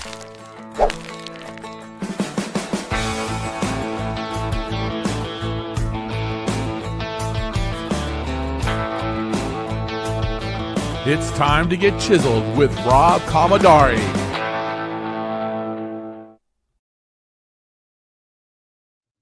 It's time to get chiseled with Rob Commodari.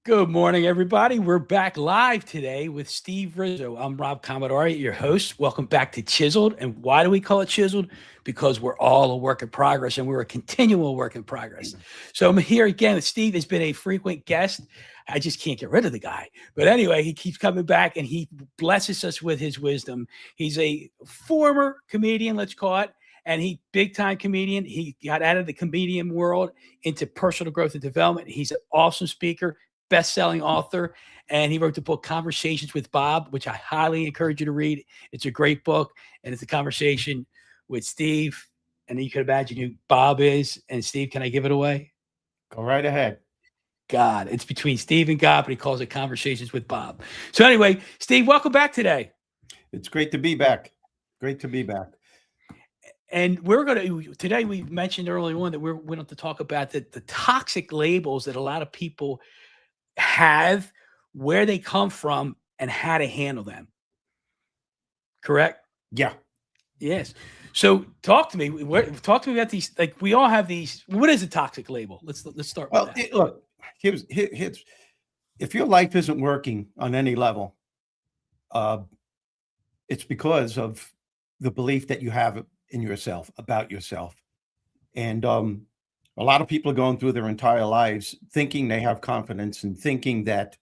Good morning, everybody. We're back live today with Steve Rizzo. I'm Rob Commodari, your host. Welcome back to Chiseled. And why do we call it Chiseled? Because we're all a work in progress and we're a continual work in progress. So I'm here again. Steve has been a frequent guest. I just can't get rid of the guy. But anyway, he keeps coming back and he blesses us with his wisdom. He's a former comedian, let's call it, and he big time comedian. He got out of the comedian world into personal growth and development. He's an awesome speaker, best-selling author, and he wrote the book Conversations with Bob, which I highly encourage you to read. It's a great book, and it's a conversation with Steve. And you can imagine who Bob is. And Steve, can I give it away? Go right ahead. God, it's between Steve and God, but he calls it Conversations with Bob. So anyway, Steve, welcome back today. It's great to be back. Great to be back. And we're going to, today we mentioned early on that we're going to talk about the toxic labels that a lot of people have, where they come from, and how to handle them. Correct? Yeah. Yes. So talk to me. Talk to me about these. Like, we all have these. What is a toxic label? Let's start with that. Look, here's if your life isn't working on any level, it's because of the belief that you have in yourself, about yourself. And a lot of people are going through their entire lives thinking they have confidence and thinking that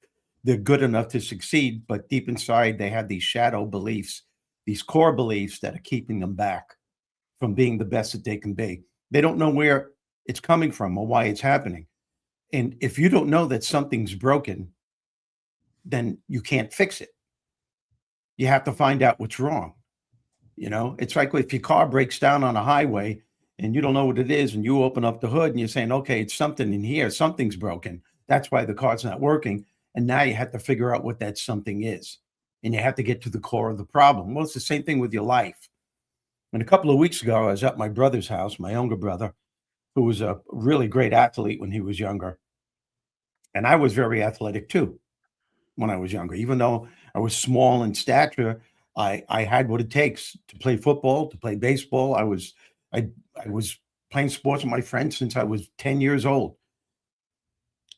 they're good enough to succeed, but deep inside they have these shadow beliefs, these core beliefs that are keeping them back from being the best that they can be. They don't know where it's coming from or why it's happening. And if you don't know that something's broken, then you can't fix it. You have to find out what's wrong. You know, it's like if your car breaks down on a highway and you don't know what it is, and you open up the hood and you're saying, okay, it's something in here, something's broken. That's why the car's not working. And now you have to figure out what that something is. And you have to get to the core of the problem. Well, it's the same thing with your life. And a couple of weeks ago, I was at my brother's house, my younger brother, who was a really great athlete when he was younger. And I was very athletic too when I was younger. Even though I was small in stature, I had what it takes to play football, to play baseball. I was playing sports with my friends since I was 10 years old.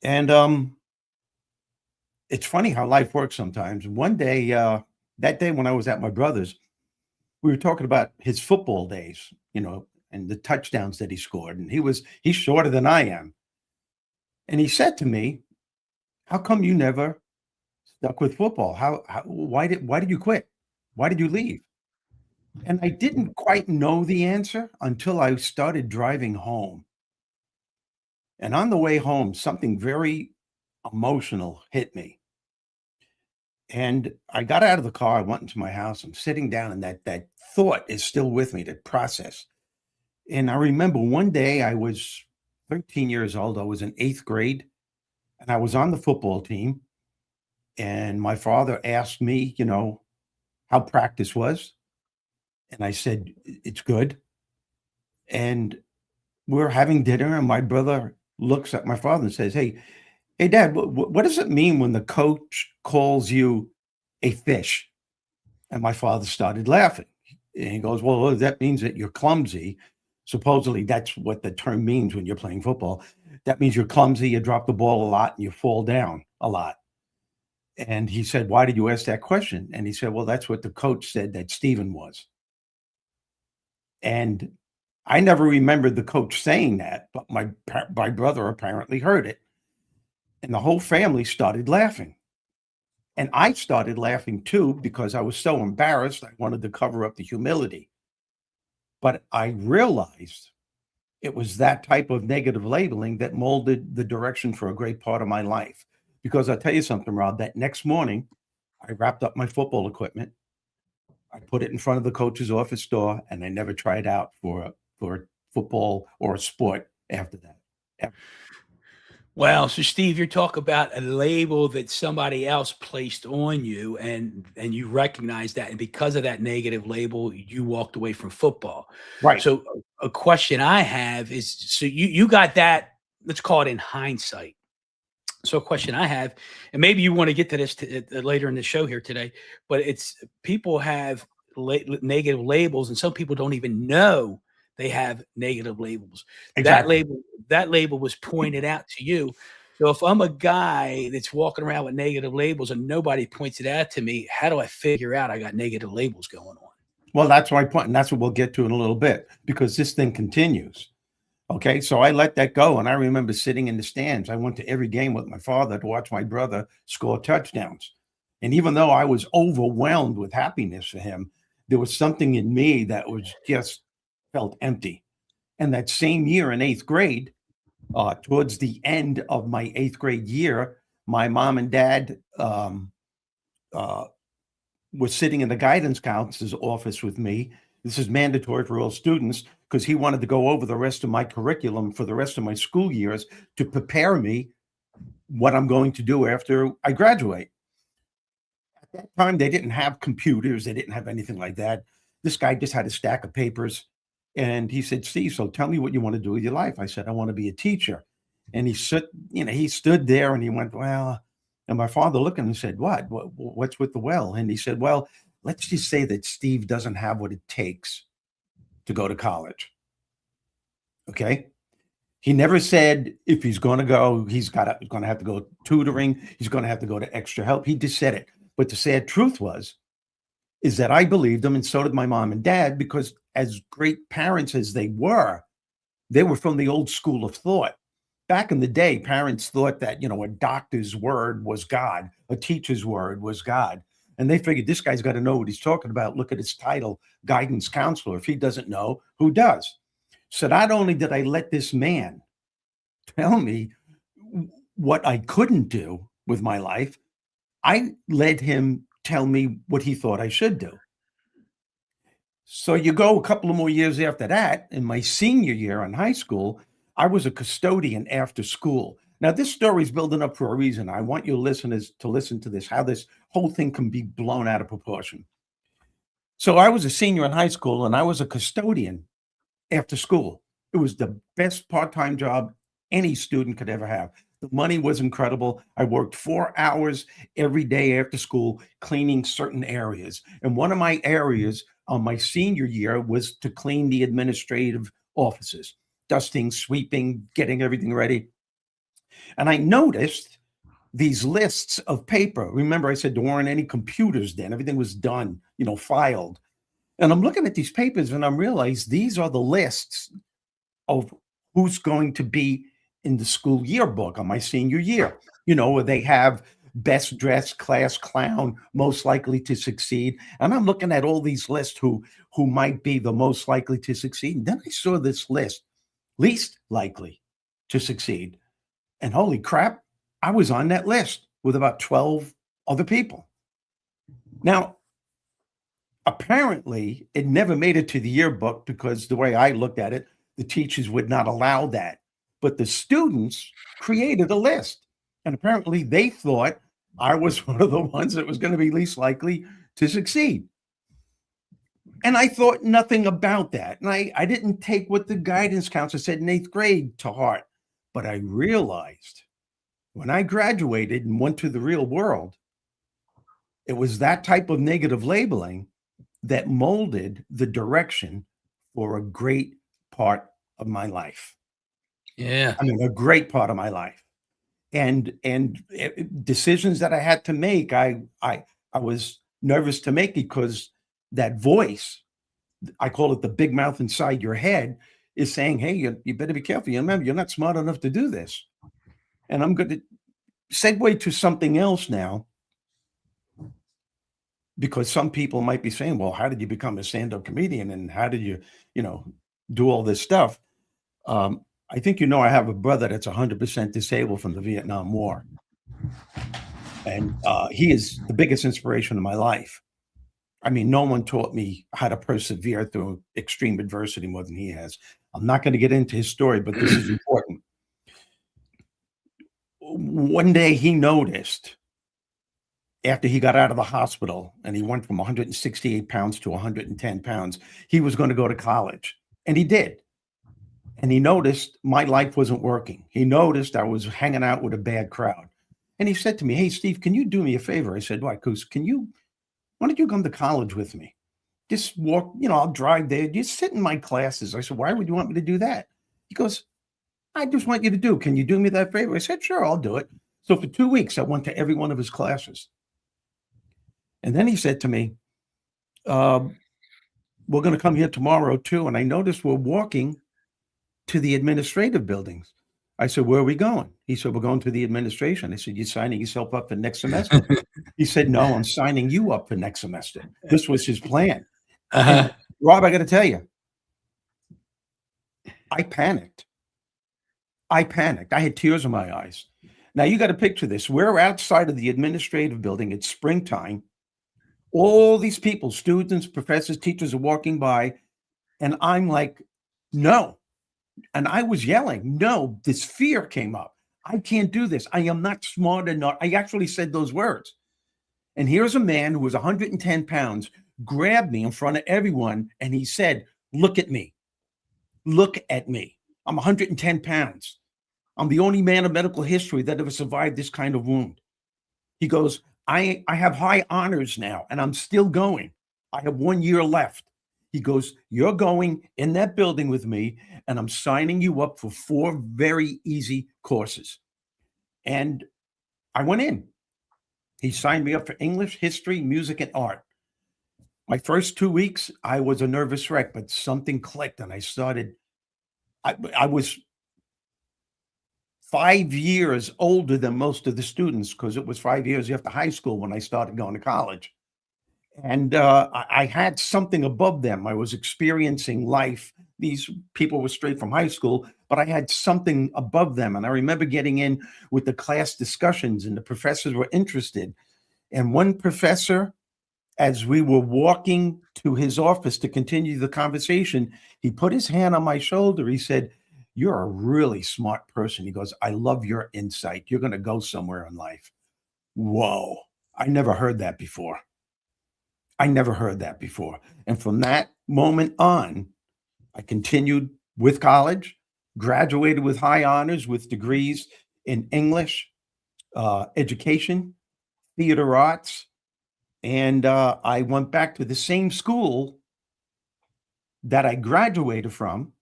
And it's funny how life works sometimes. One day, that day when I was at my brother's, we were talking about his football days, you know, and the touchdowns that he scored. And he's shorter than I am. And he said to me, how come you never stuck with football? Why did you quit? Why did you leave? And I didn't quite know the answer until I started driving home. And on the way home, something very emotional hit me. And I got out of the car, I went into my house, I'm sitting down, and that thought is still with me, that process. And I remember one day I was 13 years old, I was in 8th grade, and I was on the football team. And my father asked me, you know, how practice was. And I said, it's good. And we're having dinner, and my brother looks at my father and says, hey, Dad, what does it mean when the coach calls you a fish? And my father started laughing. And he goes, well, that means that you're clumsy. Supposedly, that's what the term means when you're playing football. That means you're clumsy, you drop the ball a lot, and you fall down a lot. And he said, why did you ask that question? And he said, well, that's what the coach said that Stephen was. And I never remembered the coach saying that, but my brother apparently heard it. And the whole family started laughing. And I started laughing too, because I was so embarrassed. I wanted to cover up the humility. But I realized it was that type of negative labeling that molded the direction for a great part of my life. Because I'll tell you something, Rob, that next morning, I wrapped up my football equipment. I put it in front of the coach's office door, and I never tried out for football or a sport after that. Ever. Well, so Steve, you're talking about a label that somebody else placed on you, and you recognize that, and because of that negative label, you walked away from football. Right. So a question I have is, so you got that, let's call it in hindsight. So a question I have, and maybe you want to get to this later in the show here today, but it's people have negative labels, and some people don't even know they have negative labels. That Exactly. label, that label was pointed out to you. So if I'm a guy that's walking around with negative labels and nobody points it out to me, how do I figure out I got negative labels going on? Well, that's my point, and that's what we'll get to in a little bit because this thing continues. Okay, so I let that go, and I remember sitting in the stands. I went to every game with my father to watch my brother score touchdowns. And even though I was overwhelmed with happiness for him, there was something in me that was just felt empty. And that same year in eighth grade, towards the end of my eighth grade year, my mom and dad uh, was sitting in the guidance counselor's office with me. This is mandatory for all students because he wanted to go over the rest of my curriculum for the rest of my school years to prepare me what I'm going to do after I graduate. At that time, they didn't have computers, they didn't have anything like that. This guy just had a stack of papers and he said, Steve, so tell me what you want to do with your life. I said, I want to be a teacher. And he stood there and he went, well, and my father looked at him and said, what's with the well? And he said, well, let's just say that Steve doesn't have what it takes to go to college. Okay. He never said if he's going to go, going to have to go tutoring. He's going to have to go to extra help. He just said it. But the sad truth is that I believed him, and so did my mom and dad, because as great parents as they were from the old school of thought. Back in the day, parents thought that, a doctor's word was God, a teacher's word was God. And they figured this guy's got to know what he's talking about. Look at his title, guidance counselor. If he doesn't know, who does? So not only did I let this man tell me what I couldn't do with my life, I let him tell me what he thought I should do. So you go a couple of more years after that, in my senior year in high school, I was a custodian after school. Now, this story is building up for a reason. I want your listeners to listen to this, how this whole thing can be blown out of proportion. So I was a senior in high school and I was a custodian after school. It was the best part-time job any student could ever have. The money was incredible. I worked 4 hours every day after school cleaning certain areas. And one of my areas on my senior year was to clean the administrative offices, dusting, sweeping, getting everything ready. And I noticed these lists of paper. Remember, I said there weren't any computers then. Everything was done, filed. And I'm looking at these papers and I'm realizing these are the lists of who's going to be in the school yearbook on my senior year, where they have best dressed class clown, most likely to succeed. And I'm looking at all these lists who might be the most likely to succeed. And then I saw this list, least likely to succeed. And holy crap, I was on that list with about 12 other people. Now, apparently, it never made it to the yearbook because the way I looked at it, the teachers would not allow that. But the students created a list. And apparently they thought I was one of the ones that was going to be least likely to succeed. And I thought nothing about that. And I didn't take what the guidance counselor said in eighth grade to heart. But I realized when I graduated and went to the real world, it was that type of negative labeling that molded the direction for a great part of my life. Yeah. I mean, a great part of my life. And decisions that I had to make, I was nervous to make because that voice, I call it the big mouth inside your head, is saying, hey, you better be careful. You remember, you're not smart enough to do this. And I'm going to segue to something else now, because some people might be saying, well, how did you become a stand-up comedian? And how did you, do all this stuff? I think I have a brother that's 100% disabled from the Vietnam War. And he is the biggest inspiration in my life. I mean, no one taught me how to persevere through extreme adversity more than he has. I'm not going to get into his story, but this is important. One day he noticed, after he got out of the hospital and he went from 168 pounds to 110 pounds, he was going to go to college. And he did. And he noticed my life wasn't working. He noticed I was hanging out with a bad crowd. And he said to me, "Hey, Steve, can you do me a favor?" I said, "Why? Because why don't you come to college with me? Just walk, I'll drive there. Just sit in my classes." I said, "Why would you want me to do that?" He goes, "I just want you to do. Can you do me that favor?" I said, "Sure, I'll do it." So for 2 weeks, I went to every one of his classes. And then he said to me, "We're going to come here tomorrow too." And I noticed we're walking to the administrative buildings. I said, "Where are we going?" He said, "We're going to the administration." I said, "You're signing yourself up for next semester?" He said, "No, I'm signing you up for next semester." This was his plan. And Rob, I got to tell you, I panicked. I panicked. I had tears in my eyes. Now you got to picture this. We're outside of the administrative building. It's springtime. All these people, students, professors, teachers are walking by. And I'm like, "No." And I was yelling, "No." This fear came up. "I can't do this. I am not smart enough." I actually said those words. And here's a man who was 110 pounds, grabbed me in front of everyone, and he said, "Look at me. Look at me. I'm 110 pounds. I'm the only man in medical history that ever survived this kind of wound." He goes, I have high honors now, and I'm still going. I have 1 year left." He goes, "You're going in that building with me, and I'm signing you up for 4 very easy courses." And I went in. He signed me up for English, history, music, and art. My first 2 weeks, I was a nervous wreck, but something clicked, and I was 5 years older than most of the students because it was 5 years after high school when I started going to college. And I had something above them. I was experiencing life. These people were straight from high school, but I had something above them. And I remember getting in with the class discussions, and the professors were interested. And one professor, as we were walking to his office to continue the conversation, he put his hand on my shoulder. He said, "You're a really smart person." He goes, "I love your insight. You're going to go somewhere in life." Whoa. I never heard that before. I never heard that before. And from that moment on, I continued with college, graduated with high honors with degrees in English, education, theater arts. And I went back to the same school that I graduated from,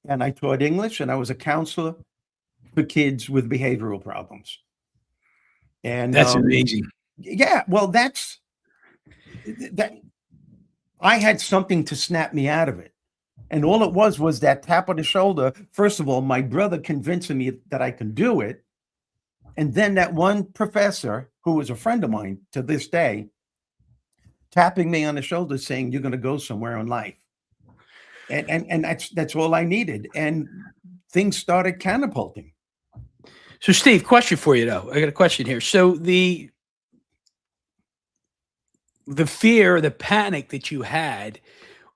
and I taught English, and I was a counselor for kids with behavioral problems. And That's amazing. yeah, well, that I had something to snap me out of it. And all it was that tap on the shoulder. First of all, my brother convincing me that I can do it. And then that one professor, who was a friend of mine to this day, tapping me on the shoulder saying, "You're going to go somewhere in life." And that's all I needed. And things started catapulting. So, Steve, question for you though. I got a question here. So the fear, the panic that you had,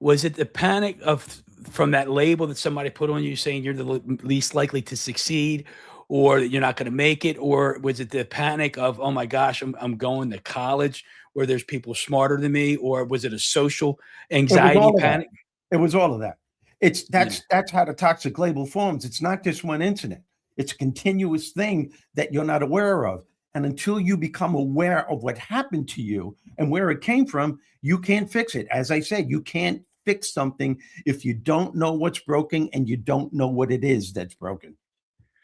was it the panic of from that label that somebody put on you saying you're the least likely to succeed, or that you're not going to make it, or was it the panic of, oh my gosh, I'm going to college where there's people smarter than me, or was it a social It was anxiety all of that. panic? It was all of that. It's Yeah. that's how the toxic label forms. It's not just one incident. It's a continuous thing that you're not aware of. And until you become aware of what happened to you and where it came from, you can't fix it. As I said, you can't fix something if you don't know what's broken and you don't know what it is that's broken.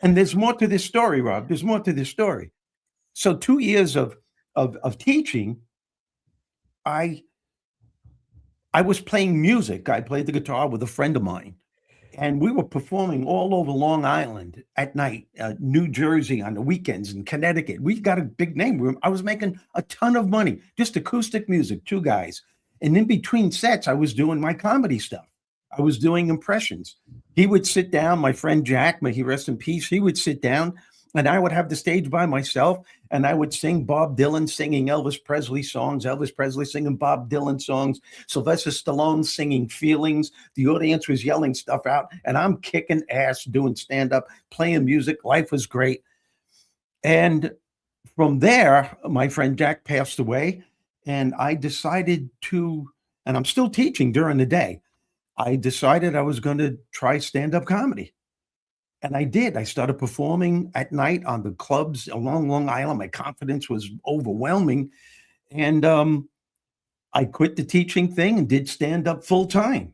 And there's more to this story, Rob. There's more to this story. So 2 years of teaching, I I was playing music. I played the guitar with a friend of mine, and we were performing all over Long Island at night, New Jersey on the weekends, and Connecticut. We got a big name. I was making a ton of money, just acoustic music, 2 guys. And in between sets, I was doing my comedy stuff. I was doing impressions. He would sit down, my friend Jack, may he rest in peace, he would sit down, and I would have the stage by myself, and I would sing Bob Dylan singing Elvis Presley songs, Elvis Presley singing Bob Dylan songs, Sylvester Stallone singing Feelings. The audience was yelling stuff out, and I'm kicking ass doing stand-up, playing music. Life was great. And from there, my friend Jack passed away, and I decided to, and I'm still teaching during the day. I decided I was going to try stand-up comedy. And I did. I started performing at night on the clubs along Long Island. My confidence was overwhelming. And I quit the teaching thing and did stand-up full time.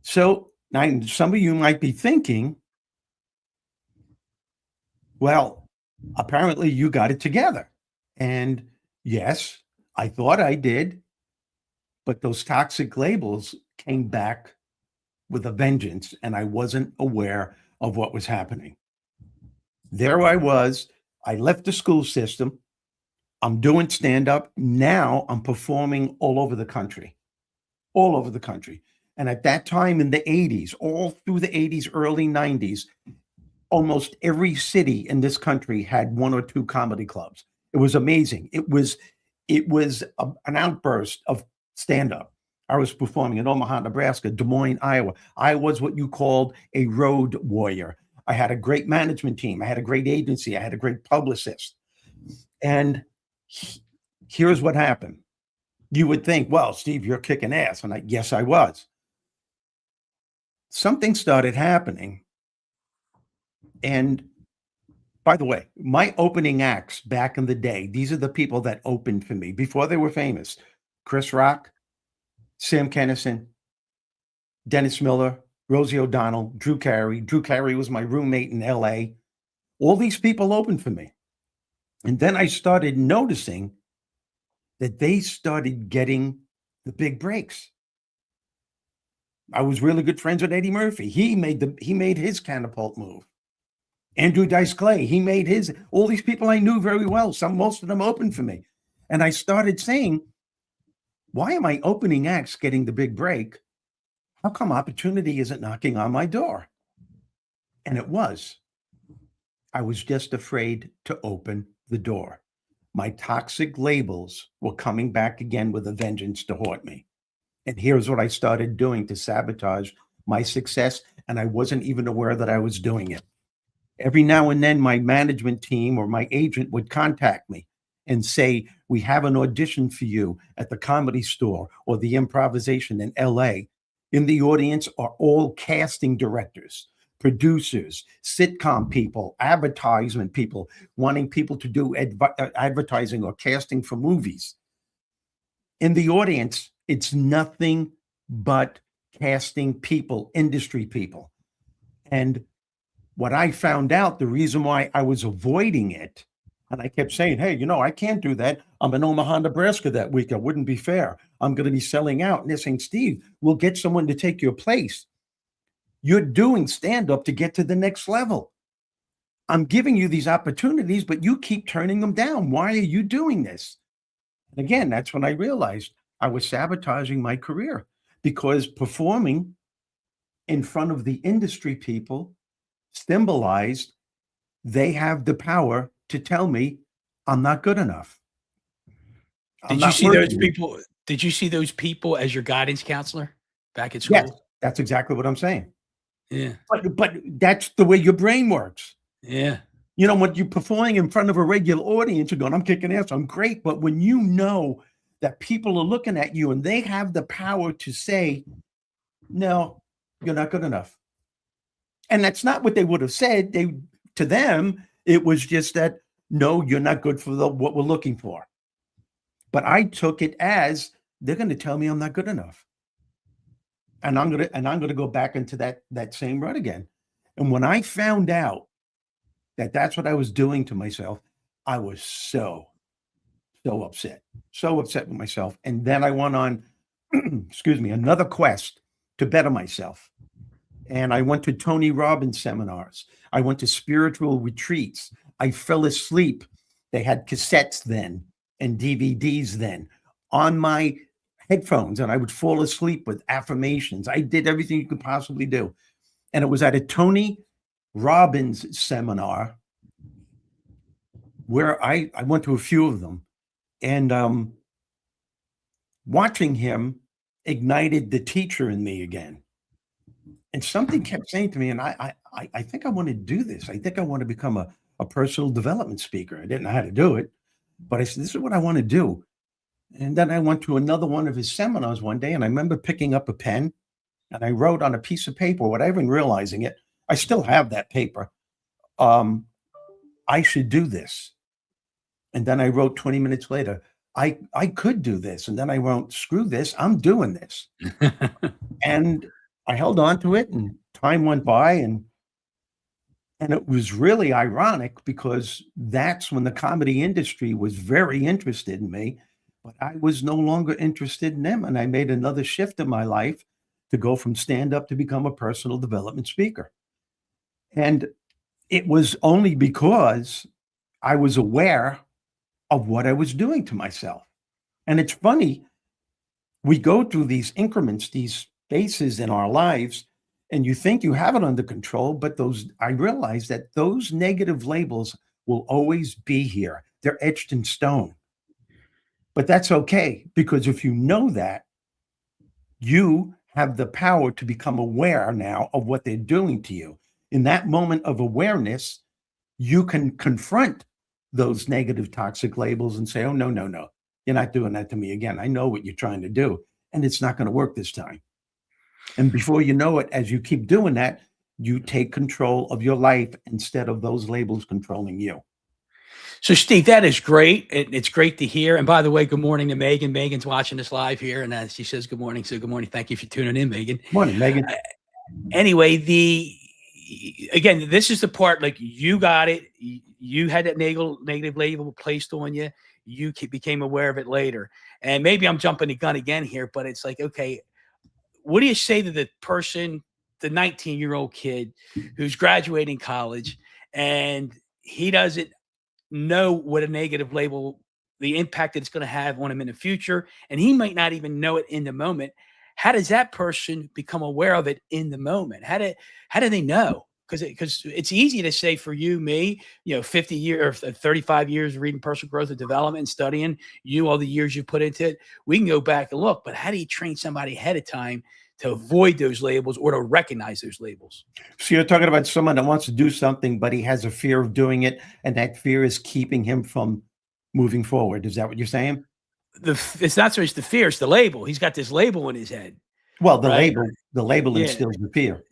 So now some of you might be thinking, well, apparently you got it together. And yes, I thought I did, but those toxic labels came back with a vengeance, and I wasn't aware of what was happening. There I was. I left the school system. I'm doing stand up. Now I'm performing all over the country, all over the country. And at that time in the 80s, all through the 80s, early 90s, almost every city in this country had one or two comedy clubs. It was amazing. An outburst of stand up. I was performing in Omaha, Nebraska, Des Moines, Iowa. I was what you called a road warrior. I had a great management team. I had a great agency. I had a great publicist. And here's what happened. You would think, well, Steve, you're kicking ass. And yes, I was. Something started happening. And by the way, my opening acts back in the day, these are the people that opened for me before they were famous. Chris Rock, Sam Kinison, Dennis Miller, Rosie O'Donnell, Drew Carey. Drew Carey was my roommate in LA. All these people opened for me. And then I started noticing that they started getting the big breaks. I was really good friends with Eddie Murphy. He made his catapult move. Andrew Dice Clay, he made his. All these people I knew very well. Most of them opened for me. And I started saying, why am I opening acts getting the big break? How come opportunity isn't knocking on my door? And it was. I was just afraid to open the door. My toxic labels were coming back again with a vengeance to haunt me. And here's what I started doing to sabotage my success. And I wasn't even aware that I was doing it. Every now and then, my management team or my agent would contact me and say, we have an audition for you at the Comedy Store or the Improvisation in LA. In the audience are all casting directors, producers, sitcom people, advertisement people, wanting people to do advertising or casting for movies. In the audience, it's nothing but casting people, industry people. And what I found out, the reason why I was avoiding it, and I kept saying, hey, I can't do that. I'm in Omaha, Nebraska that week. It wouldn't be fair. I'm going to be selling out. And they're saying, Steve, we'll get someone to take your place. You're doing stand-up to get to the next level. I'm giving you these opportunities, but you keep turning them down. Why are you doing this? And again, that's when I realized I was sabotaging my career, because performing in front of the industry people symbolized they have the power to tell me I'm not good enough. Did you see those people? Did you see those people as your guidance counselor back at school? Yes, that's exactly what I'm saying. Yeah. But that's the way your brain works. Yeah. When you're performing in front of a regular audience, you're going, I'm kicking ass, I'm great. But when you know that people are looking at you and they have the power to say, no, you're not good enough. And that's not what they would have said. To them, it was just that, no, you're not good for what we're looking for. But I took it as they're going to tell me I'm not good enough. And I'm going to go back into that same rut again. And when I found out that that's what I was doing to myself, I was so upset with myself. And then I went on, another quest to better myself. And I went to Tony Robbins seminars. I went to spiritual retreats. I fell asleep. They had cassettes then and DVDs then on my headphones, and I would fall asleep with affirmations. I did everything you could possibly do. And it was at a Tony Robbins seminar where I went to a few of them, and watching him ignited the teacher in me again. And something kept saying to me, and I think I want to do this. I think I want to become a personal development speaker. I didn't know how to do it, but I said, this is what I want to do. And then I went to another one of his seminars one day, and I remember picking up a pen and I wrote on a piece of paper without even realizing it. I still have that paper. Um, I should do this. And then I wrote 20 minutes later, I could do this. And then I wrote, screw this, I'm doing this. And I held on to it, and time went by, and it was really ironic because that's when the comedy industry was very interested in me, but I was no longer interested in them. And I made another shift in my life to go from stand up to become a personal development speaker. And it was only because I was aware of what I was doing to myself. And it's funny, we go through these increments, these phases in our lives, and you think you have it under control, but I realize that those negative labels will always be here. They're etched in stone. But that's okay, because if you know that, you have the power to become aware now of what they're doing to you. In that moment of awareness, you can confront those negative toxic labels and say, oh, no, no, no, you're not doing that to me again. I know what you're trying to do, and it's not going to work this time. And before you know it, as you keep doing that, you take control of your life instead of those labels controlling you. So, Steve, that is great. It's great to hear. And by the way, good morning to Megan. Megan's watching us live here, and she says good morning. So, good morning. Thank you for tuning in, Megan. Morning, Megan. Anyway, again, this is the part, like, you got it. You had that negative label placed on you. You became aware of it later. And maybe I'm jumping the gun again here, but it's like, okay, what do you say to the person, the 19-year-old kid who's graduating college, and he doesn't know what a negative label, the impact that it's going to have on him in the future, and he might not even know it in the moment? How does that person become aware of it in the moment? How do they know? Because it's easy to say for you, me, 50 years or 35 years of reading personal growth and development and studying, all the years you put into it, we can go back and look. But how do you train somebody ahead of time to avoid those labels or to recognize those labels? So you're talking about someone that wants to do something, but he has a fear of doing it, and that fear is keeping him from moving forward. Is that what you're saying? It's not so much the fear, it's the label. He's got this label in his head. Well, right? the label Yeah. instills the fear.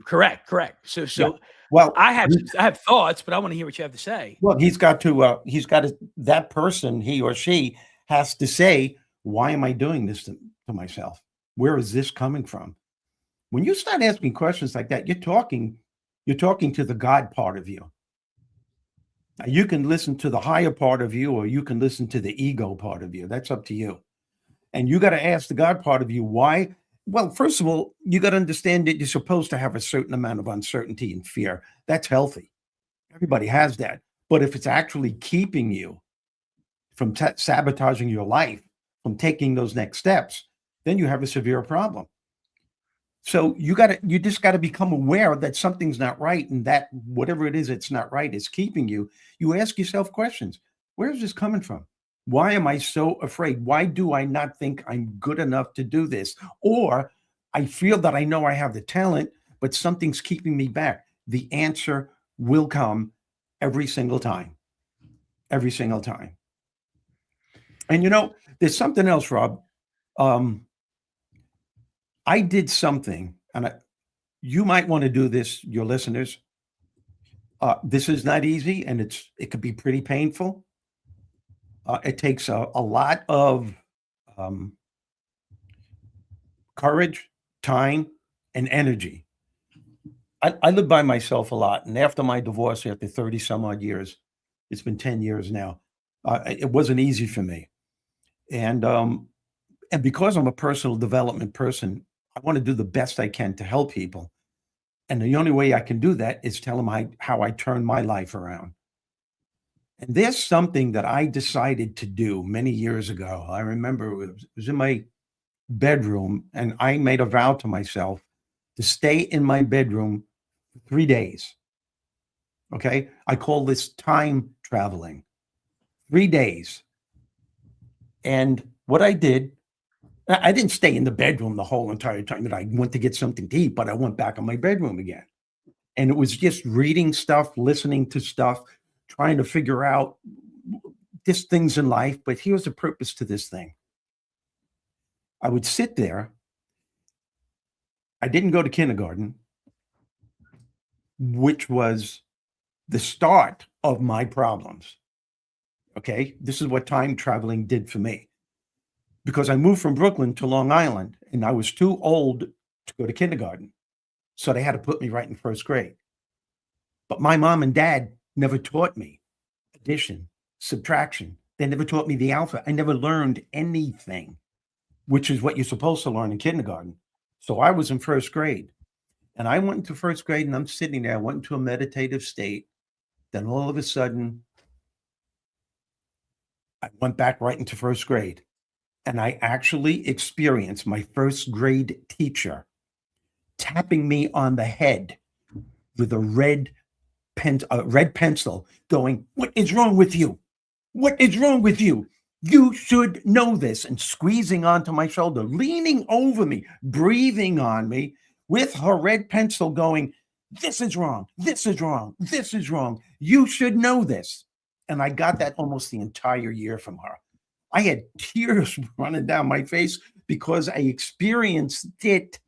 Correct. So Yeah. Well, I have thoughts, but I want to hear what you have to say. well, that person, he or she has to say, why am I doing this to myself? Where is this coming from? When you start asking questions like that, you're talking to the God part of you. Now, you can listen to the higher part of you, or you can listen to the ego part of you. That's up to you. And you got to ask the God part of you why. Well, first of all, you got to understand that you're supposed to have a certain amount of uncertainty and fear. That's healthy. Everybody has that. But if it's actually keeping you from sabotaging your life, from taking those next steps, then you have a severe problem. So you just got to become aware that something's not right, and that whatever it is that's not right is keeping you. You ask yourself questions. Where is this coming from? Why am I so afraid? Why do I not think I'm good enough to do this? Or I feel that I know I have the talent, but something's keeping me back. The answer will come every single time. Every single time. And there's something else, Rob. I did something, and you might want to do this, your listeners. This is not easy, and it could be pretty painful. It takes a lot of courage, time, and energy. I live by myself a lot, and after my divorce, after 30 some odd years, it's been 10 years now, it wasn't easy for me. And because I'm a personal development person, I want to do the best I can to help people. And the only way I can do that is tell them how I turn my life around. And there's something that I decided to do many years ago. I remember it was in my bedroom, and I made a vow to myself to stay in my bedroom for 3 days. Okay. I call this time traveling. 3 days. And what I did, I didn't stay in the bedroom the whole entire time that I went to get something to eat, but I went back in my bedroom again. And it was just reading stuff, listening to stuff, trying to figure out just things in life. But here's the purpose to this thing. I would sit there. I didn't go to kindergarten, which was the start of my problems. Okay. This is what time traveling did for me, because I moved from Brooklyn to Long Island and I was too old to go to kindergarten. So they had to put me right in first grade. But my mom and dad never taught me addition, subtraction. They never taught me the alphabet. I never learned anything, which is what you're supposed to learn in kindergarten. So I was in first grade and I went into first grade and I'm sitting there. I went into a meditative state. Then all of a sudden, I went back right into first grade and I actually experienced my first grade teacher tapping me on the head with a red pencil, going, "What is wrong with you? What is wrong with you? You should know this," and squeezing onto my shoulder, leaning over me, breathing on me with her red pencil, going, "This is wrong. This is wrong. This is wrong. You should know this." And I got that almost the entire year from her. I had tears running down my face because I experienced it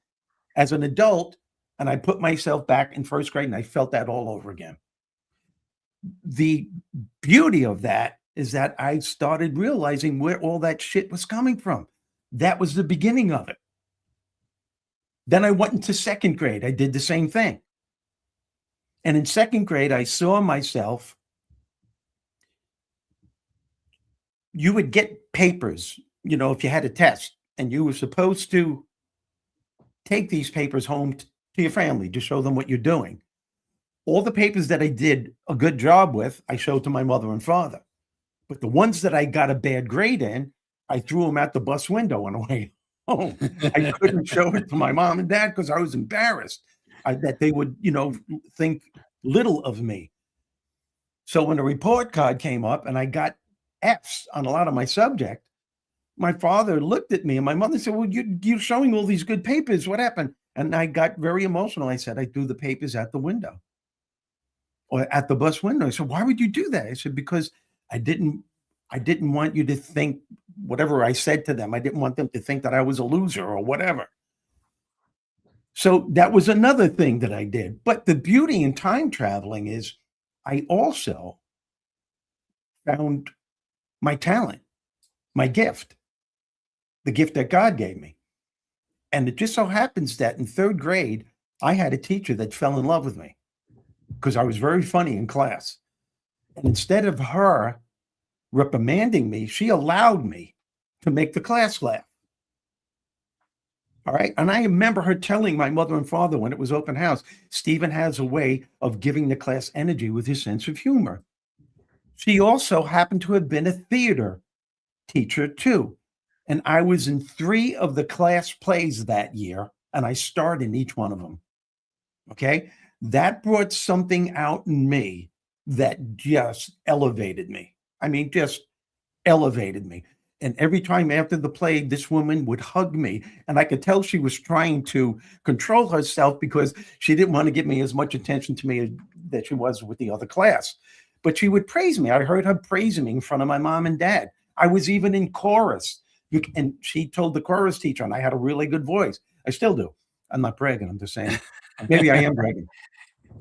as an adult, and I put myself back in first grade and I felt that all over again. The beauty of that is that I started realizing where all that shit was coming from. That was the beginning of it. Then I went into second grade. I did the same thing. And in second grade, I saw myself. You would get papers, if you had a test, and you were supposed to take these papers home to your family to show them what you're doing. All the papers that I did a good job with, I showed to my mother and father. But the ones that I got a bad grade in, I threw them out the bus window on the way home. I couldn't show it to my mom and dad because I was embarrassed that they would, think little of me. So when the report card came up and I got F's on a lot of my subject, my father looked at me and my mother said, "Well, you're showing all these good papers. What happened?" And I got very emotional. I said, "I threw the papers out the window or at the bus window." I said, "Why would you do that?" I said, "Because I didn't want you to think whatever I said to them. I didn't want them to think that I was a loser or whatever." So that was another thing that I did. But the beauty in time traveling is I also found my talent, my gift, the gift that God gave me. And it just so happens that in third grade, I had a teacher that fell in love with me because I was very funny in class. And instead of her reprimanding me, she allowed me to make the class laugh. All right. And I remember her telling my mother and father when it was open house, "Stephen has a way of giving the class energy with his sense of humor." She also happened to have been a theater teacher too. And I was in 3 of the class plays that year, and I starred in each one of them. Okay. That brought something out in me that just elevated me. I mean, just elevated me. And every time after the play, this woman would hug me, and I could tell she was trying to control herself because she didn't want to give me as much attention to me that she was with the other class. But she would praise me. I heard her praising me in front of my mom and dad. I was even in chorus. And she told the chorus teacher, and I had a really good voice. I still do. I'm not bragging. I'm just saying. Maybe I am bragging.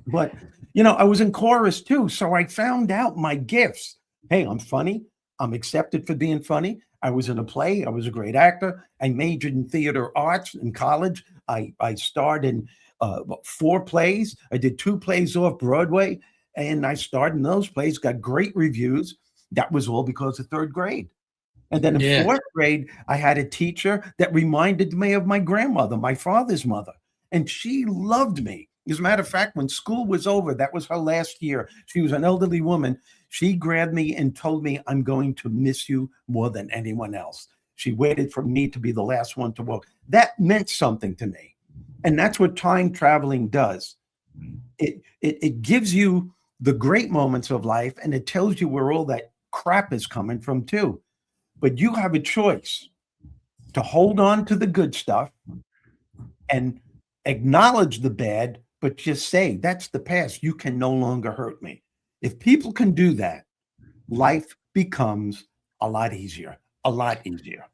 But, I was in chorus too. So I found out my gifts. Hey, I'm funny. I'm accepted for being funny. I was in a play. I was a great actor. I majored in theater arts in college. I starred in 4 plays. I did 2 plays off Broadway, and I starred in those plays, got great reviews. That was all because of third grade. And then in fourth grade, I had a teacher that reminded me of my grandmother, my father's mother, and she loved me. As a matter of fact, when school was over, that was her last year. She was an elderly woman. She grabbed me and told me, "I'm going to miss you more than anyone else." She waited for me to be the last one to walk. That meant something to me. And that's what time traveling does. It gives you the great moments of life, and it tells you where all that crap is coming from too. But you have a choice to hold on to the good stuff and acknowledge the bad, but just say, "That's the past. You can no longer hurt me." If people can do that, life becomes a lot easier, a lot easier.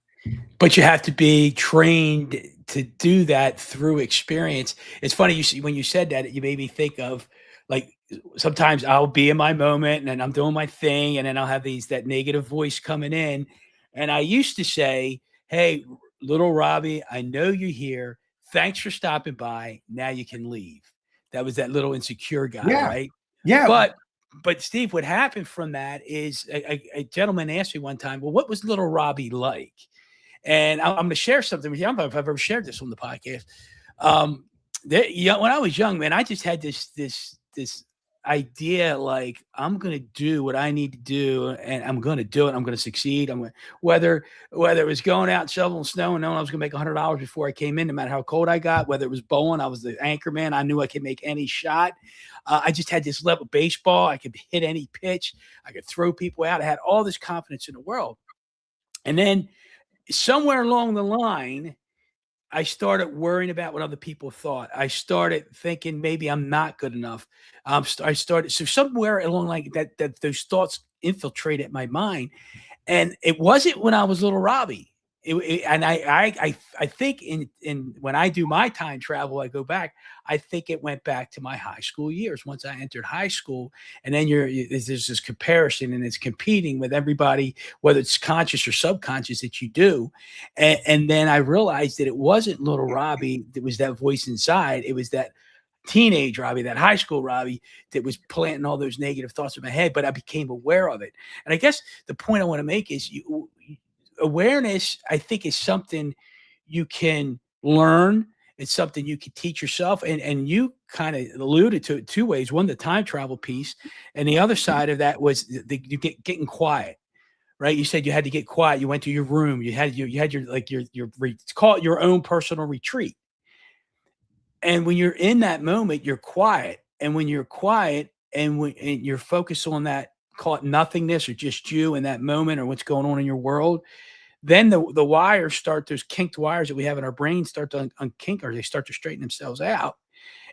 But you have to be trained to do that through experience. It's funny you see when you said that, you made me think of like sometimes I'll be in my moment and then I'm doing my thing, and then I'll have that negative voice coming in. And I used to say, "Hey, little Robbie, I know you're here. Thanks for stopping by. Now you can leave." That was that little insecure guy, Yeah. right? Yeah. But Steve, what happened from that is a gentleman asked me one time, "Well, what was little Robbie like?" And I'm going to share something with you. I don't know if I've ever shared this on the podcast. Um, when I was young, man, I just had this idea like I'm going to do what I need to do, and I'm going to do it. I'm going to succeed. I'm going whether it was going out and shoveling snow and knowing I was going to make $100 before I came in, no matter how cold I got. Whether it was bowling, I was the anchor man. I knew I could make any shot. I just had this level of baseball. I could hit any pitch. I could throw people out. I had all this confidence in the world, and then somewhere along the line, I started worrying about what other people thought. I started thinking maybe I'm not good enough. I started so somewhere along like that those thoughts infiltrated my mind, and it wasn't when I was little Robbie. And I think in when I do my time travel, I go back. I think it went back to my high school years. Once I entered high school, and then there's this comparison and it's competing with everybody, whether it's conscious or subconscious that you do. And then I realized that it wasn't little Robbie that was that voice inside. It was that teenage Robbie, that high school Robbie that was planting all those negative thoughts in my head, but I became aware of it. And I guess the point I want to make is awareness, I think, is something you can learn. It's something you can teach yourself. And you kind of alluded to it two ways. One, the time travel piece. And the other side of that was getting quiet. Right. You said you had to get quiet. You went to your room. You had your like your call it your own personal retreat. And when you're in that moment, you're quiet. And when you're quiet and you're focused on that, call it nothingness or just you in that moment or what's going on in your world, then the wires start, those kinked wires that we have in our brain start to unkink, or they start to straighten themselves out.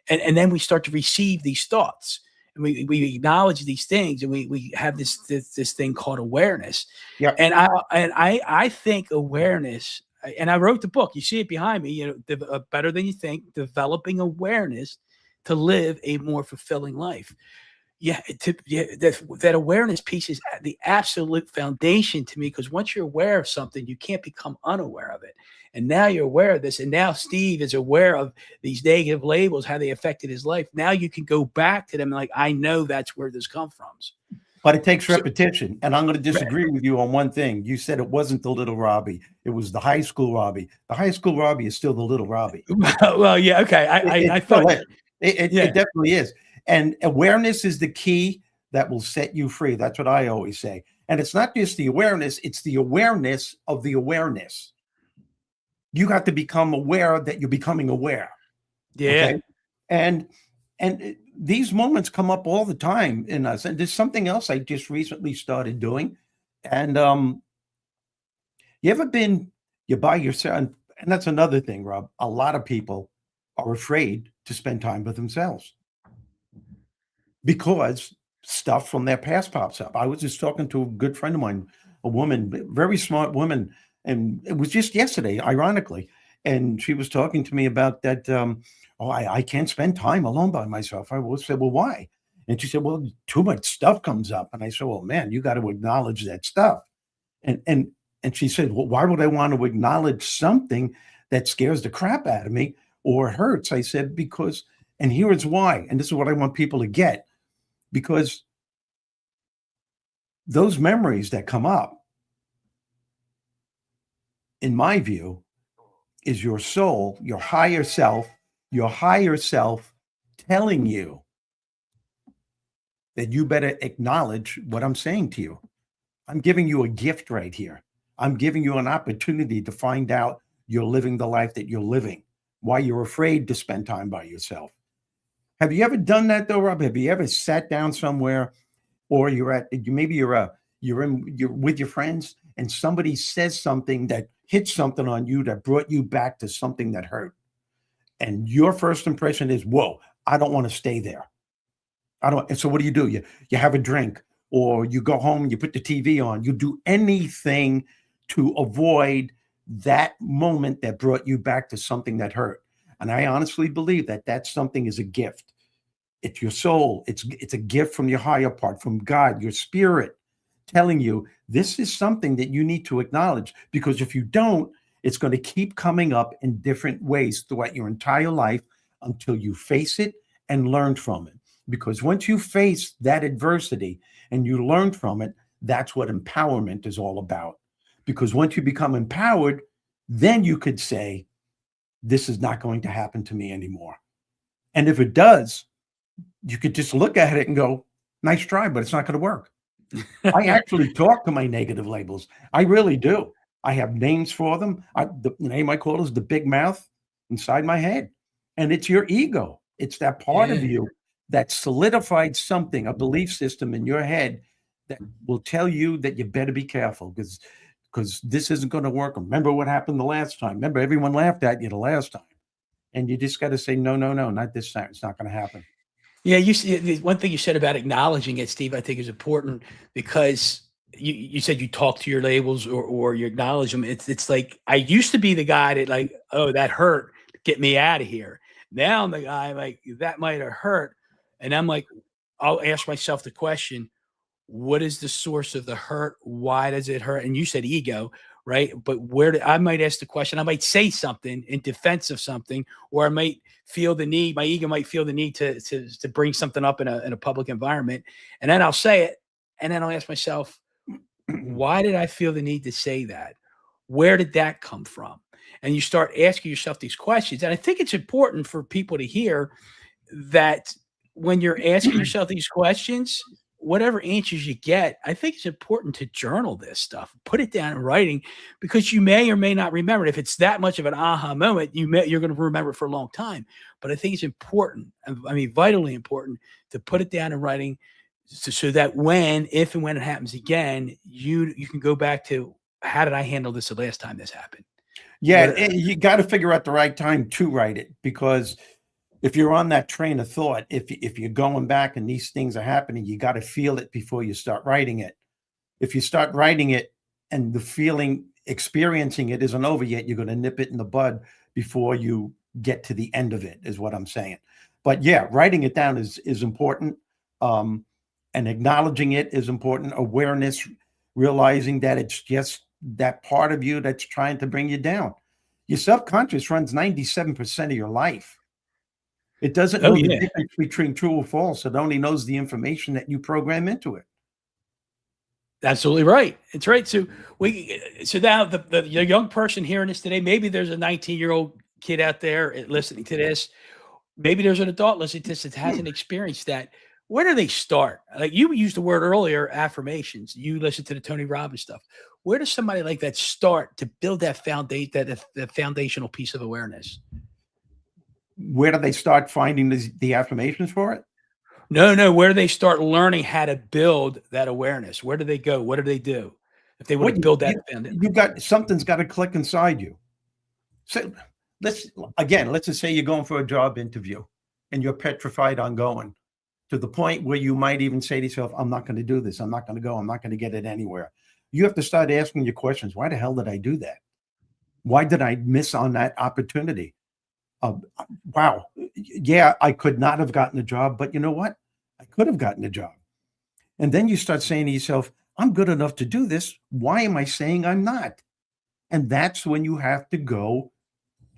And then we start to receive these thoughts. And we acknowledge these things, and we have this thing called awareness. Yeah. And I think awareness, and I wrote the book. You see it behind me. Better than you think, developing awareness to live a more fulfilling life. That awareness piece is the absolute foundation to me, because once you're aware of something, you can't become unaware of it. And now you're aware of this, and now Steve is aware of these negative labels, how they affected his life. Now you can go back to them like, I know that's where this comes from. But it takes repetition. And I'm going to disagree with you on one thing. You said it wasn't the little Robbie. It was the high school Robbie. The high school Robbie is still the little Robbie. Well, yeah, okay. I thought it definitely is. And awareness is the key that will set you free. That's what I always say. And it's not just the awareness, it's the awareness of the awareness. You got to become aware that you're becoming aware. Yeah. Okay? And these moments come up all the time in us. And there's something else I just recently started doing. And you ever been, you're by yourself, and that's another thing, Rob. A lot of people are afraid to spend time with themselves because stuff from their past pops up. I was just talking to a good friend of mine, a woman, very smart woman, and it was just yesterday, ironically. And she was talking to me about that. I can't spend time alone by myself. I said, well, why? And she said, well, too much stuff comes up. And I said, well, man, you got to acknowledge that stuff. And she said, well, why would I want to acknowledge something that scares the crap out of me or hurts? I said, because, and here is why. And this is what I want people to get. Because those memories that come up, in my view, is your soul, your higher self telling you that you better acknowledge what I'm saying to you. I'm giving you a gift right here. I'm giving you an opportunity to find out you're living the life that you're living, why you're afraid to spend time by yourself. Have you ever done that though, Rob? Have you ever sat down somewhere, or you're with your friends and somebody says something that hit something on you that brought you back to something that hurt, and your first impression is, whoa, I don't want to stay there. And so what do? You have a drink, or you go home, you put the TV on, you do anything to avoid that moment that brought you back to something that hurt. And I honestly believe that that something is a gift. It's your soul. It's a gift from your higher part, from God, your spirit, telling you this is something that you need to acknowledge. Because if you don't, it's going to keep coming up in different ways throughout your entire life until you face it and learn from it. Because once you face that adversity and you learn from it, that's what empowerment is all about. Because once you become empowered, then you could say, this is not going to happen to me anymore. And if it does, you could just look at it and go, nice try, but it's not going to work. I actually talk to my negative labels. I really do. I have names for them. The name I call is the big mouth inside my head. And it's your ego. It's that part of you that solidified something, a belief system in your head that will tell you that you better be careful because this isn't going to work. Remember what happened the last time. Remember, everyone laughed at you the last time. And you just got to say, no, not this time. It's not going to happen. Yeah, you see, one thing you said about acknowledging it, Steve, I think is important because you said you talk to your labels or you acknowledge them. It's like I used to be the guy that like, oh, that hurt, get me out of here. Now I'm the guy like that might have hurt, and I'm like, I'll ask myself the question: what is the source of the hurt? Why does it hurt? And you said ego, right? But I might ask the question, I might say something in defense of something, or I might feel the need, my ego might feel the need to bring something up in a public environment. And then I'll say it. And then I'll ask myself, why did I feel the need to say that? Where did that come from? And you start asking yourself these questions. And I think it's important for people to hear that when you're asking yourself these questions, whatever answers you get, I think it's important to journal this stuff, put it down in writing, because you may or may not remember it. If it's that much of an aha moment, you're going to remember it for a long time. But I think it's important, I mean, vitally important, to put it down in writing so that if and when it happens again, you can go back to, how did I handle this the last time this happened? Yeah, and you got to figure out the right time to write it, because if you're on that train of thought, if you're going back and these things are happening, you got to feel it before you start writing it. If you start writing it and the feeling, experiencing it isn't over yet, you're going to nip it in the bud before you get to the end of it, is what I'm saying. But yeah, writing it down is important. And acknowledging it is important. Awareness, realizing that it's just that part of you that's trying to bring you down. Your subconscious runs 97% of your life. It doesn't know the difference between true or false. It only knows the information that you program into it. Absolutely right. It's right. So now the young person hearing this today, maybe there's a 19-year-old kid out there listening to this. Maybe there's an adult listening to this that hasn't experienced that. Where do they start? Like you used the word earlier, affirmations. You listen to the Tony Robbins stuff. Where does somebody like that start to build that foundational piece of awareness? Where do they start finding the affirmations for it? No. Where do they start learning how to build that awareness? Where do they go? What do they do if they want to build that? Something's got to click inside you. So let's just say you're going for a job interview and you're petrified on going, to the point where you might even say to yourself, I'm not going to do this. I'm not going to go. I'm not going to get it anywhere. You have to start asking your questions. Why the hell did I do that? Why did I miss on that opportunity? Wow. Yeah, I could not have gotten a job, but you know what? I could have gotten a job. And then you start saying to yourself, I'm good enough to do this. Why am I saying I'm not? And that's when you have to go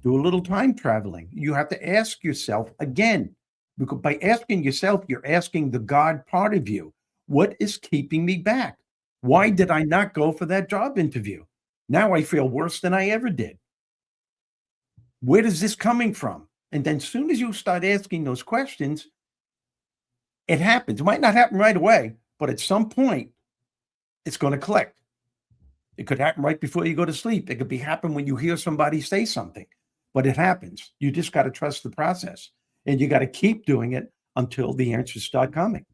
do a little time traveling. You have to ask yourself again, because by asking yourself, you're asking the God part of you, what is keeping me back? Why did I not go for that job interview? Now I feel worse than I ever did. Where is this coming from? And then as soon as you start asking those questions, it happens. It might not happen right away, but at some point, it's going to click. It could happen right before you go to sleep. It could happen when you hear somebody say something, but it happens. You just got to trust the process, and you got to keep doing it until the answers start coming.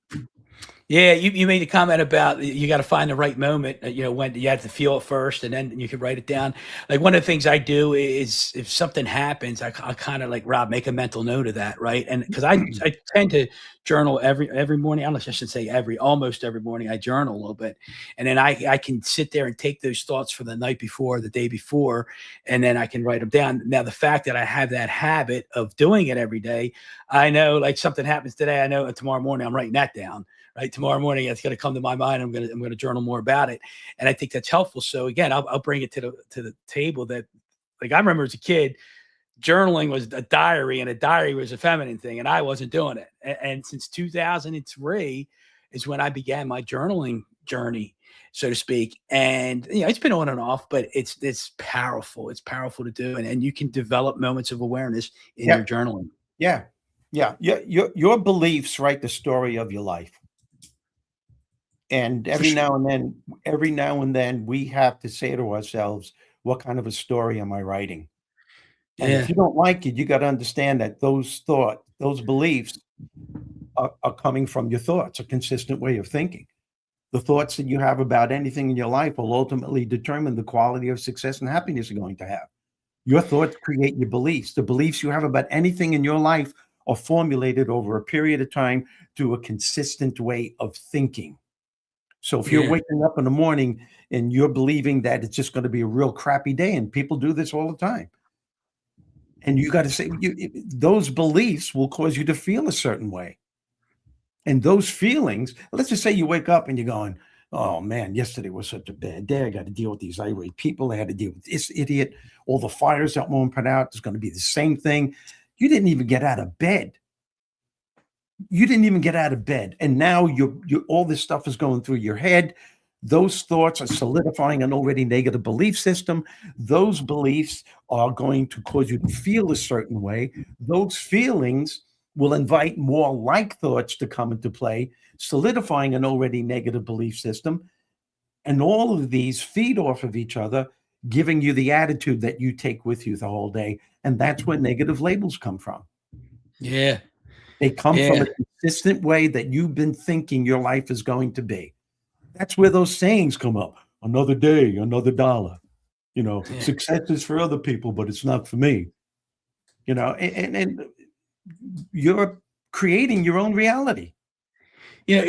Yeah, you made a comment about you got to find the right moment. When you have to feel it first, and then you can write it down. Like one of the things I do is if something happens, I kind of like Rob make a mental note of that, right? And because I tend to journal every morning. I should say almost every morning I journal a little bit, and then I can sit there and take those thoughts from the night before, the day before, and then I can write them down. Now the fact that I have that habit of doing it every day, I know like something happens today, I know tomorrow morning I'm writing that down, right? Tomorrow morning, it's going to come to my mind. I'm going to journal more about it, and I think that's helpful. So again, I'll bring it to the table that, like, I remember as a kid, journaling was a diary, and a diary was a feminine thing, and I wasn't doing it. And since 2003 is when I began my journaling journey, so to speak. And it's been on and off, but it's powerful. It's powerful to do, and you can develop moments of awareness in Yeah, your journaling. yeah, yeah. Your beliefs write the story of your life. And For sure. every now and then, we have to say to ourselves, "What kind of a story am I writing?" And if Yeah. you don't like it, you gotta understand that those beliefs are coming from your thoughts, a consistent way of thinking. The thoughts that you have about anything in your life will ultimately determine the quality of success and happiness you're going to have. Your thoughts create your beliefs. The beliefs you have about anything in your life are formulated over a period of time through a consistent way of thinking. So if you're Yeah. waking up in the morning and you're believing that it's just gonna be a real crappy day, and people do this all the time, and you gotta say those beliefs will cause you to feel a certain way. And those feelings, let's just say you wake up and you're going, "Oh, man, yesterday was such a bad day. I gotta deal with these irate people. I had to deal with this idiot. All the fires that won't put out, is gonna be the same thing." You didn't even get out of bed. You didn't even get out of bed, and now you all this stuff is going through your head. Those thoughts are solidifying an already negative belief system. Those beliefs are going to cause you to feel a certain way. Those feelings will invite more like thoughts to come into play, solidifying an already negative belief system. And all of these feed off of each other, giving you the attitude that you take with you the whole day. And that's where negative labels come from. Yeah. They come from Yeah. a consistent way that you've been thinking your life is going to be. That's where those sayings come up. Another day, another dollar. Yeah. Success is for other people, but it's not for me. And you're creating your own reality.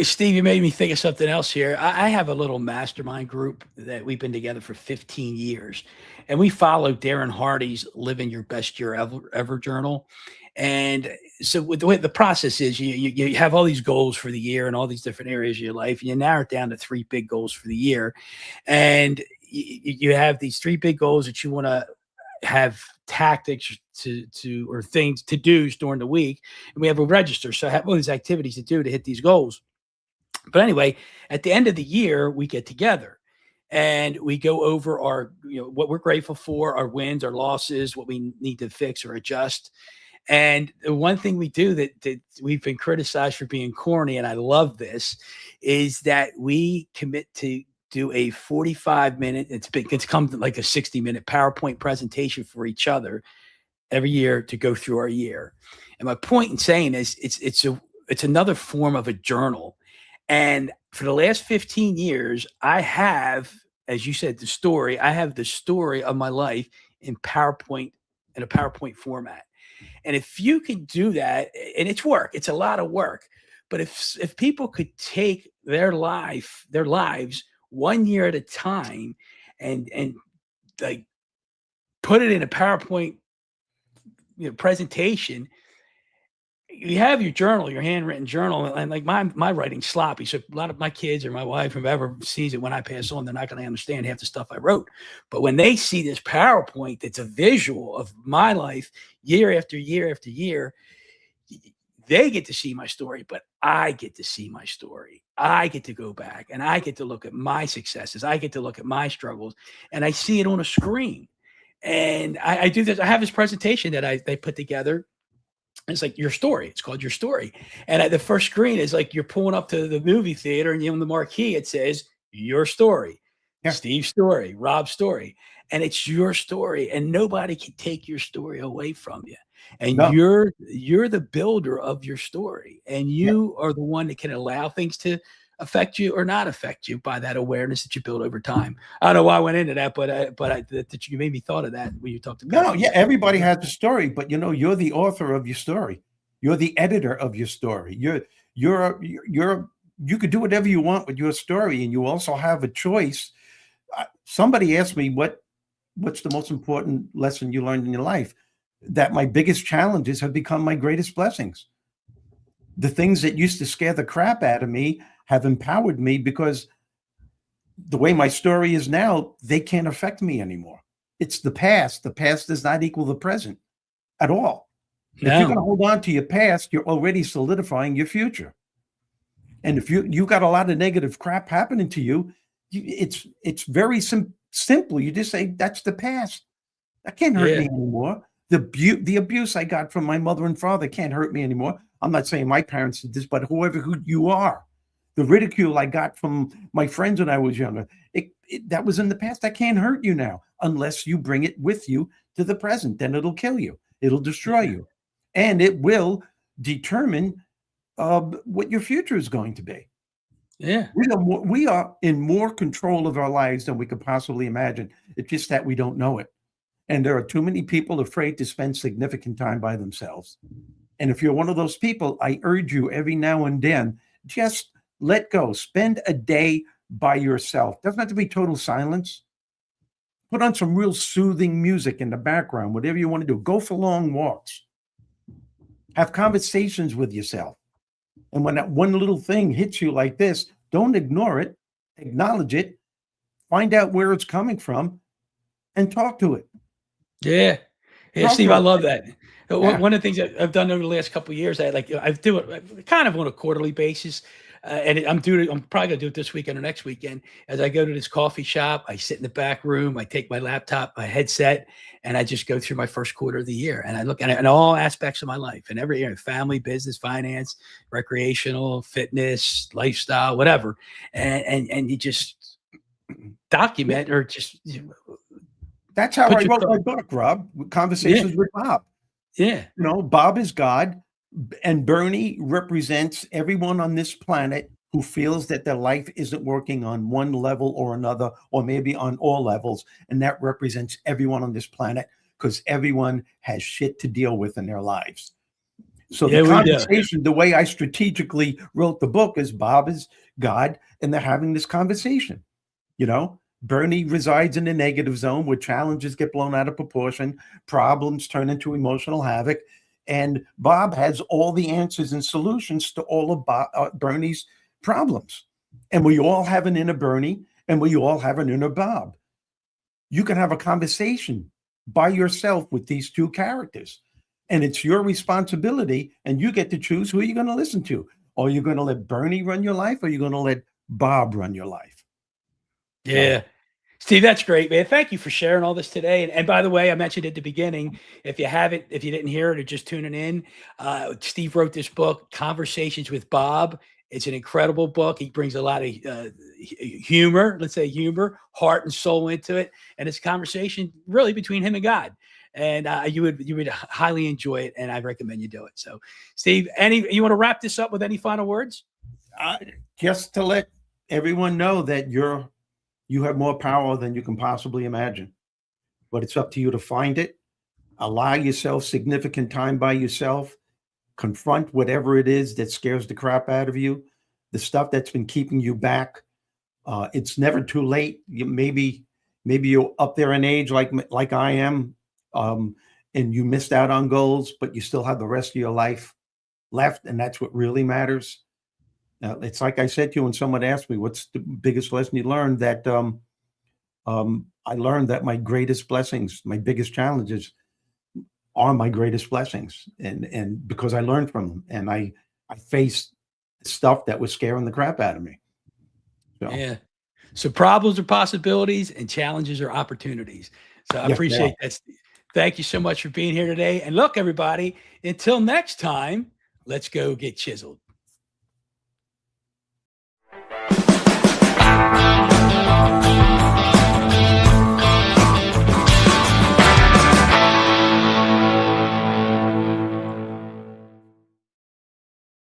Steve, you made me think of something else here. I have a little mastermind group that we've been together for 15 years, and we follow Darren Hardy's "Living Your Best Year Ever" journal. And so, with the way the process is, you have all these goals for the year and all these different areas of your life, and you narrow it down to three big goals for the year, and you have these three big goals that you want to have tactics to or things to do during the week, and we have a register, so I have all these activities to do to hit these goals. But anyway, at the end of the year, we get together and we go over our, what we're grateful for, our wins, our losses, what we need to fix or adjust. And the one thing we do that we've been criticized for being corny, and I love this, is that we commit to do a 45-minute, it's come to like a 60-minute PowerPoint presentation for each other every year to go through our year. And my point in saying is it's another form of a journal. And for the last 15 years, I have, as you said, I have the story of my life in PowerPoint, in a PowerPoint format. And if you can do that, and it's work, it's a lot of work. But if people could take their lives 1 year at a time and like put it in a PowerPoint presentation, you have your journal, your handwritten journal, and like my writing's sloppy. So a lot of my kids or my wife, whoever sees it when I pass on, they're not going to understand half the stuff I wrote. But when they see this PowerPoint that's a visual of my life year after year after year, they get to see my story, but I get to see my story. I get to go back and I get to look at my successes. I get to look at my struggles, and I see it on a screen. And I do this. I have this presentation that they put together. It's like your story. It's called Your Story. And at the first screen is like you're pulling up to the movie theater, and on the marquee it says Your Story, Yeah. Steve's story, Rob's story. And it's your story, and nobody can take your story away from you. And No. you're the builder of your story, and Yeah. you are the one that can allow things to affect you or not affect you by that awareness that you build over time. I don't know why I went into that, that you made me thought of that when you talked about. No, yeah, everybody has a story, but you're the author of your story. You're the editor of your story. You could do whatever you want with your story, and you also have a choice. Somebody asked me what's the most important lesson you learned in your life? That my biggest challenges have become my greatest blessings. The things that used to scare the crap out of me have empowered me, because the way my story is now, they can't affect me anymore. It's the past. The past does not equal the present at all. No. If you're going to hold on to your past, you're already solidifying your future. And if you got a lot of negative crap happening to you, it's very simple. You just say, that's the past. That can't hurt me anymore. The abuse I got from my mother and father can't hurt me anymore. I'm not saying my parents did this, but who you are. The ridicule I got from my friends when I was younger, that was in the past. That can't hurt you now unless you bring it with you to the present. Then it'll kill you. It'll destroy you. And it will determine what your future is going to be. Yeah. We are in more control of our lives than we could possibly imagine. It's just that we don't know it. And there are too many people afraid to spend significant time by themselves. And if you're one of those people, I urge you every now and then, just let go. Spend a day by yourself. Doesn't have to be total silence. Put on some real soothing music in the background, whatever you want to do. Go for long walks. Have conversations with yourself. And when that one little thing hits you like this, don't ignore it. Acknowledge it. Find out where it's coming from and talk to it. Yeah. Yeah, Steve, I love that. Yeah. One of the things that I've done over the last couple of years, I do it kind of on a quarterly basis. And I'm probably going to do it this weekend or next weekend. As I go to this coffee shop, I sit in the back room, I take my laptop, my headset, and I just go through my first quarter of the year. And I look at it in all aspects of my life, and every area: family, business, finance, recreational, fitness, lifestyle, whatever. And you just document or just. That's how I wrote my book, Rob. Conversations with Bob. Yeah. Bob is God. And Bernie represents everyone on this planet who feels that their life isn't working on one level or another, or maybe on all levels. And that represents everyone on this planet, because everyone has shit to deal with in their lives. So the conversation, the way I strategically wrote the book, is Bob is God, and they're having this conversation. Bernie resides in the negative zone, where challenges get blown out of proportion, problems turn into emotional havoc. And Bob has all the answers and solutions to all of Bernie's problems. And we all have an inner Bernie, and we all have an inner Bob. You can have a conversation by yourself with these two characters. And it's your responsibility, and you get to choose who you're going to listen to. Are you going to let Bernie run your life, or are you going to let Bob run your life? Yeah. Steve, that's great, man. Thank you for sharing all this today. And by the way, I mentioned at the beginning, if you didn't hear it or just tuning in, Steve wrote this book, Conversations with Bob. It's an incredible book. He brings a lot of humor, heart and soul into it. And it's a conversation really between him and God. And you would highly enjoy it. And I recommend you do it. So, Steve, you want to wrap this up with any final words? Just to let everyone know that you have more power than you can possibly imagine, but it's up to you to find it. Allow yourself significant time by yourself. Confront whatever it is that scares the crap out of you, the stuff that's been keeping you back. It's never too late. Maybe you're up there in age like I am, and you missed out on goals, but you still have the rest of your life left, and that's what really matters. It's like I said to you when someone asked me, what's the biggest lesson you learned? That I learned that my greatest blessings, my biggest challenges are my greatest blessings. And because I learned from them, and I faced stuff that was scaring the crap out of me. Yeah. So problems are possibilities, and challenges are opportunities. So I appreciate that. Thank you so much for being here today. And look, everybody, until next time, let's go get chiseled. Thank you.